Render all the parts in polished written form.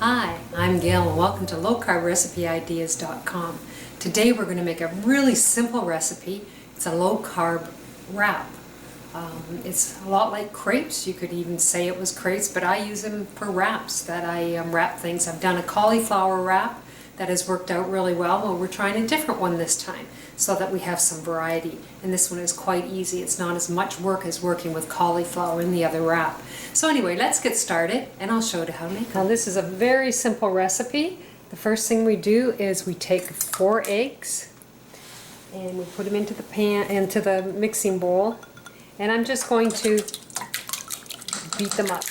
Hi, I'm Gail and welcome to lowcarbrecipe.ideas.com. Today we're going to make a really simple recipe. It's a low-carb wrap. It's a lot like crepes. You could even say it was crepes, but I use them for wraps that I wrap things. I've done a cauliflower wrap that has worked out really well. Well, we're trying a different one this time so that we have some variety. And this one is quite easy. It's not as much work as working with cauliflower in the other wrap. So anyway, let's get started and I'll show you how to make it. Now this is a very simple recipe. The first thing we do is we take 4 eggs and we put them into the pan, into the mixing bowl, and I'm just going to beat them up.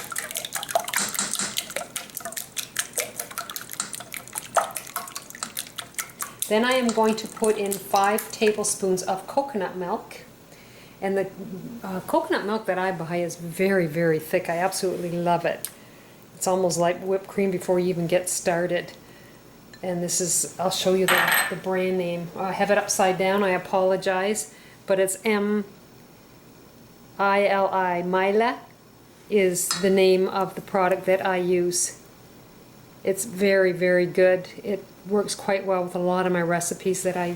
Then I am going to put in 5 tablespoons of coconut milk. And the coconut milk that I buy is very, very thick. I absolutely love it. It's almost like whipped cream before you even get started. And this is, I'll show you the brand name. I have it upside down, I apologize. But it's M-I-L-I, Mila is the name of the product that I use. It's very, very good. It works quite well with a lot of my recipes that I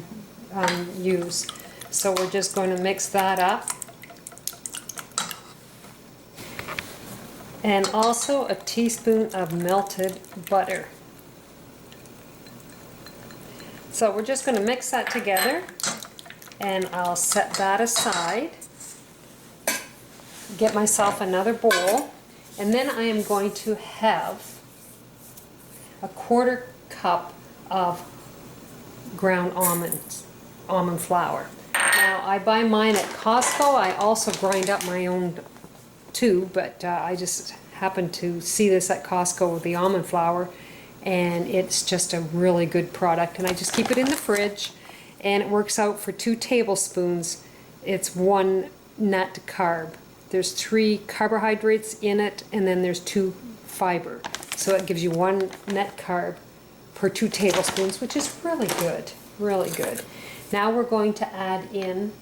use. So we're just going to mix that up. And also a teaspoon of melted butter. So we're just going to mix that together, and I'll set that aside. Get myself another bowl, and then I am going to have a 1/4 cup of ground almond flour. Now I buy mine at Costco. I also grind up my own too, but I just happened to see this at Costco with the almond flour, and it's just a really good product, and I just keep it in the fridge, and it works out for 2 tablespoons. It's 1 net carb. There's 3 carbohydrates in it, and then there's 2 fiber. So it gives you 1 net carb per 2 tablespoons, which is really good, really good. Now we're going to add in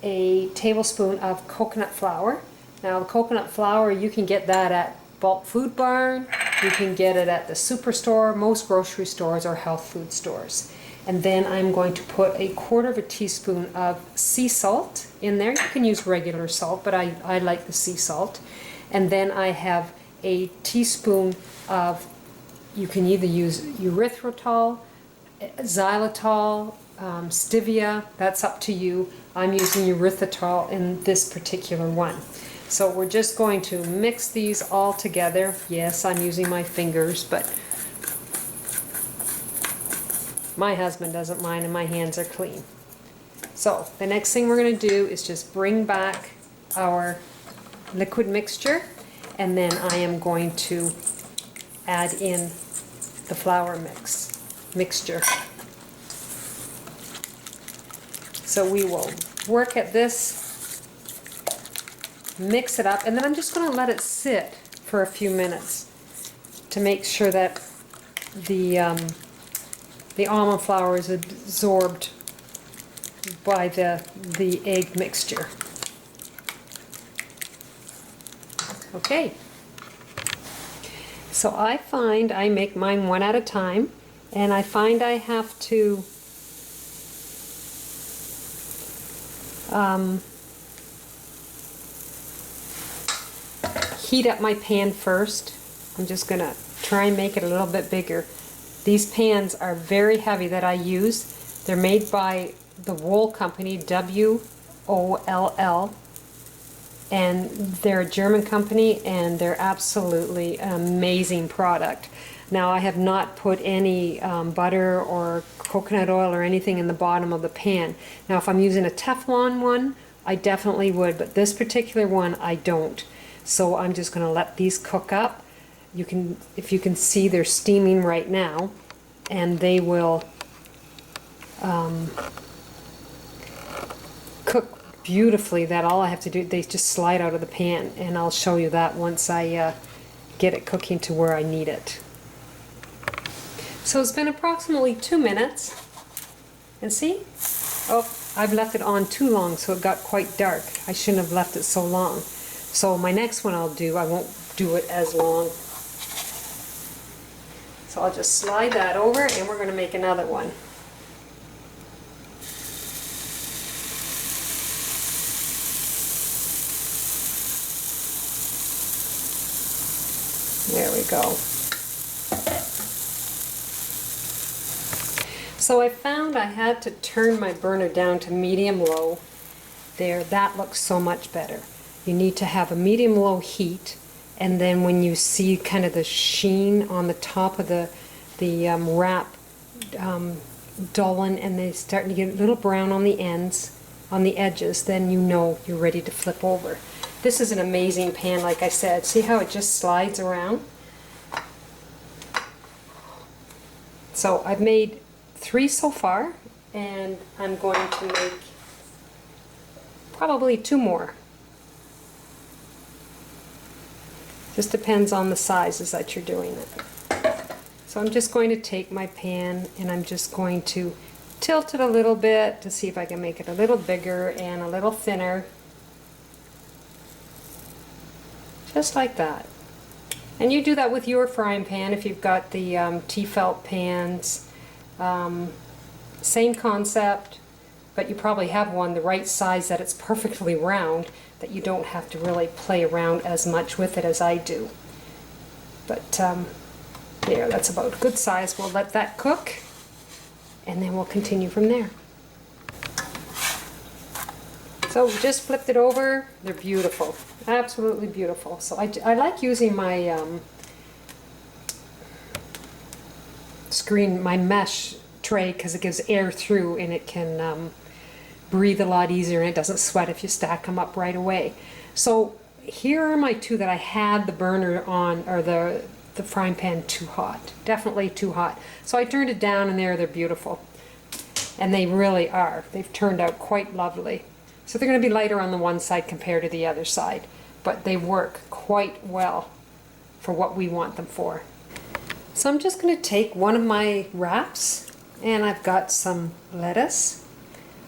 a tablespoon of coconut flour. Now the coconut flour, you can get that at Bulk Food Barn, you can get it at the superstore, most grocery stores or health food stores. And then I'm going to put a 1/4 teaspoon of sea salt in there. You can use regular salt, but I like the sea salt. And then I have a teaspoon of, you can either use erythritol, xylitol, stevia, that's up to you. I'm using erythritol in this particular one. So we're just going to mix these all together. Yes, I'm using my fingers, but my husband doesn't mind and my hands are clean. So the next thing we're going to do is just bring back our liquid mixture, and then I am going to add in the flour mixture. So we will work at this, mix it up, and then I'm just going to let it sit for a few minutes to make sure that the almond flour is absorbed by the egg mixture. Okay. So I find I make mine 1 at a time, and I find I have to heat up my pan first. I'm just going to try and make it a little bit bigger. These pans are very heavy that I use. They're made by the Wool Company, W-O-L-L, and they're a German company, and they're absolutely an amazing product. Now I have not put any butter or coconut oil or anything in the bottom of the pan. Now if I'm using a Teflon one, I definitely would, but this particular one I don't. So I'm just going to let these cook up. You can, if you can see, they're steaming right now, and they will cook beautifully. That all I have to do, they just slide out of the pan, and I'll show you that once I get it cooking to where I need it. So it's been approximately 2 minutes, and see? Oh, I've left it on too long, so it got quite dark. I shouldn't have left it so long. So my next one I'll do, I won't do it as long. So I'll just slide that over and we're going to make another one. There we go. So I found I had to turn my burner down to medium-low. There, that looks so much better. You need to have a medium-low heat, and then when you see kind of the sheen on the top of the wrap dullen and they starting to get a little brown on the ends, on the edges, then you know you're ready to flip over. This is an amazing pan, like I said. See how it just slides around? So I've made 3 so far, and I'm going to make probably 2 more. Just depends on the sizes that you're doing it. So I'm just going to take my pan and I'm just going to tilt it a little bit to see if I can make it a little bigger and a little thinner. Just like that. And you do that with your frying pan if you've got the T-felt pans. Same concept, but you probably have one the right size that it's perfectly round, that you don't have to really play around as much with it as I do. But there, that's about a good size. We'll let that cook and then we'll continue from there. So we just flipped it over. They're beautiful, absolutely beautiful. So I like using my my mesh tray because it gives air through and it can breathe a lot easier and it doesn't sweat if you stack them up right away. So here are my 2 that I had the burner on, or the frying pan too hot, definitely too hot. So I turned it down and they're beautiful. And they really are. They've turned out quite lovely. So they're going to be lighter on the one side compared to the other side, but they work quite well for what we want them for. So I'm just going to take one of my wraps, and I've got some lettuce.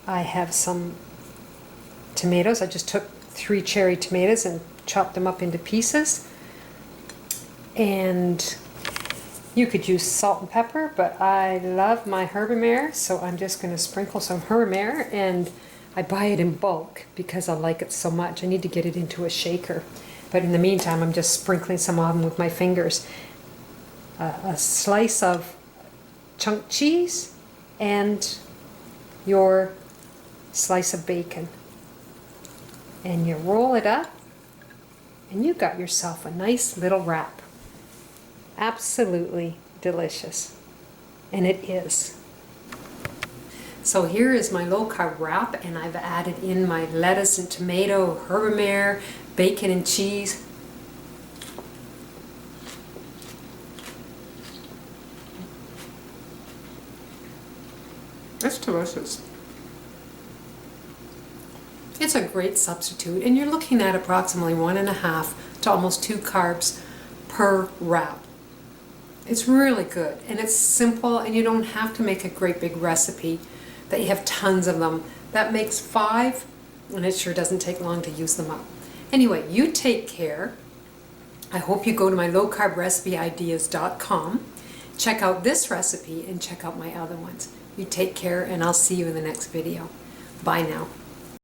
I have some tomatoes. I just took 3 cherry tomatoes and chopped them up into pieces. And you could use salt and pepper, but I love my Herbamare, so I'm just going to sprinkle some Herbamare, and I buy it in bulk because I like it so much. I need to get it into a shaker. But in the meantime, I'm just sprinkling some on with my fingers. A slice of chunk cheese and your slice of bacon. And you roll it up and you got yourself a nice little wrap. Absolutely delicious. And it is. So here is my low-carb wrap, and I've added in my lettuce and tomato, Herbamare, bacon and cheese. It's delicious. It's a great substitute, and you're looking at approximately 1.5 to almost 2 carbs per wrap. It's really good, and it's simple, and you don't have to make a great big recipe that you have tons of them. That makes 5, and it sure doesn't take long to use them up. Anyway, you take care. I hope you go to my lowcarbrecipe.ideas.com, check out this recipe, and check out my other ones. You take care, and I'll see you in the next video. Bye now.